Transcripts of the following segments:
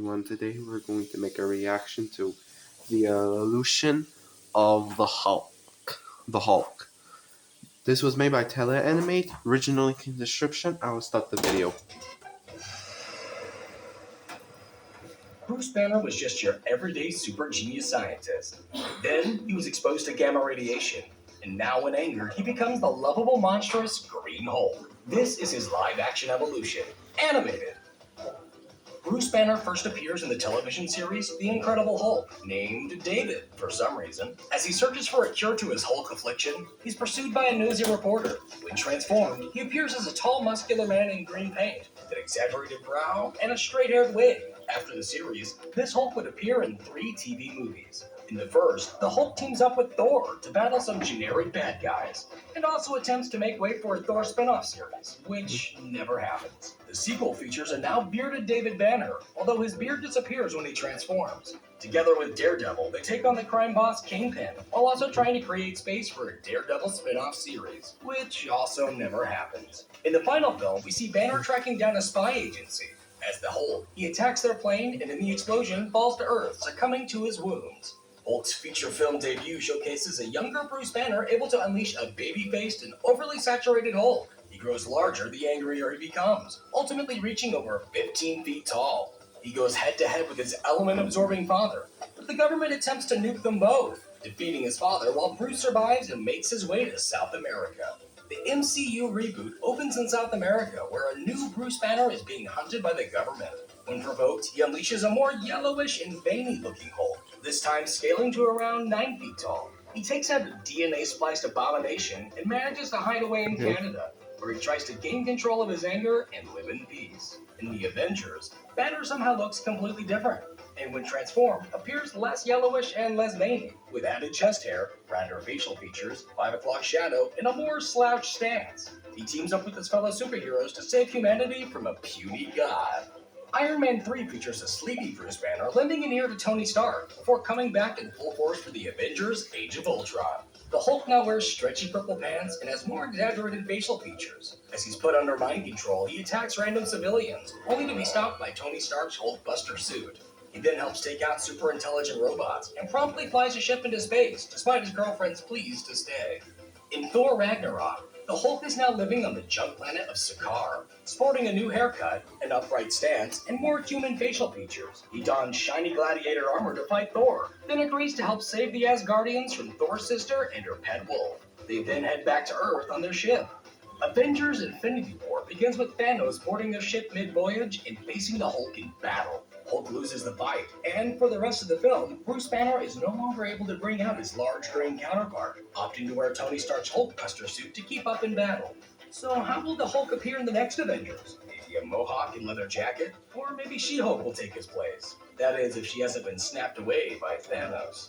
everyone. Today we're going to make a reaction to the evolution of the Hulk. The Hulk. This was made by Teleanimate. Original link in the description. I will start the video. Bruce Banner was just your everyday super genius scientist. Then he was exposed to gamma radiation, and now in anger, he becomes the lovable, monstrous Green Hulk. This is his live-action evolution, animated. Bruce Banner first appears in the television series The Incredible Hulk, named David for some reason. As he searches for a cure to his Hulk affliction, he's pursued by a nosy reporter. When transformed, he appears as a tall, muscular man in green paint, with an exaggerated brow and a straight-haired wig. After the series, this Hulk would appear in 3 TV movies. In the first, the Hulk teams up with Thor to battle some generic bad guys, and also attempts to make way for a Thor spin-off series, which never happens. The sequel features a now bearded David Banner, although his beard disappears when he transforms. Together with Daredevil, they take on the crime boss Kingpin, while also trying to create space for a Daredevil spin-off series, which also never happens. In the final film, we see Banner tracking down a spy agency. As the Hulk, he attacks their plane and in the explosion falls to Earth, succumbing to his wounds. Hulk's feature film debut showcases a younger Bruce Banner able to unleash a baby-faced and overly saturated Hulk. He grows larger the angrier he becomes, ultimately reaching over 15 feet tall. He goes head-to-head with his element-absorbing father, but the government attempts to nuke them both, defeating his father while Bruce survives and makes his way to South America. The MCU reboot opens in South America, where a new Bruce Banner is being hunted by the government. When provoked, he unleashes a more yellowish and veiny-looking Hulk, this time scaling to around 9 feet tall. He takes out a DNA-spliced abomination and manages to hide away in Canada, where he tries to gain control of his anger and live in peace. In the Avengers, Banner somehow looks completely different, and when transformed, appears less yellowish and less veiny, with added chest hair, rounder facial features, 5 o'clock shadow, and a more slouched stance. He teams up with his fellow superheroes to save humanity from a puny god. Iron Man 3 features a sleepy Bruce Banner lending an ear to Tony Stark before coming back in full force for the Avengers Age of Ultron. The Hulk now wears stretchy purple pants and has more exaggerated facial features. As he's put under mind control, he attacks random civilians, only to be stopped by Tony Stark's Hulkbuster suit. He then helps take out super intelligent robots and promptly flies a ship into space, despite his girlfriend's pleas to stay. In Thor Ragnarok, the Hulk is now living on the junk planet of Sakaar, sporting a new haircut, an upright stance, and more human facial features. He dons shiny gladiator armor to fight Thor, then agrees to help save the Asgardians from Thor's sister and her pet wolf. They then head back to Earth on their ship. Avengers Infinity War begins with Thanos boarding their ship mid-voyage and facing the Hulk in battle. Hulk loses the fight, and for the rest of the film, Bruce Banner is no longer able to bring out his large green counterpart, opting to wear Tony Stark's Hulkbuster suit to keep up in battle. So how will the Hulk appear in the next Avengers? Maybe a mohawk and leather jacket? Or maybe She-Hulk will take his place. That is, if she hasn't been snapped away by Thanos.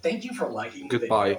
Thank you for liking the video. Goodbye.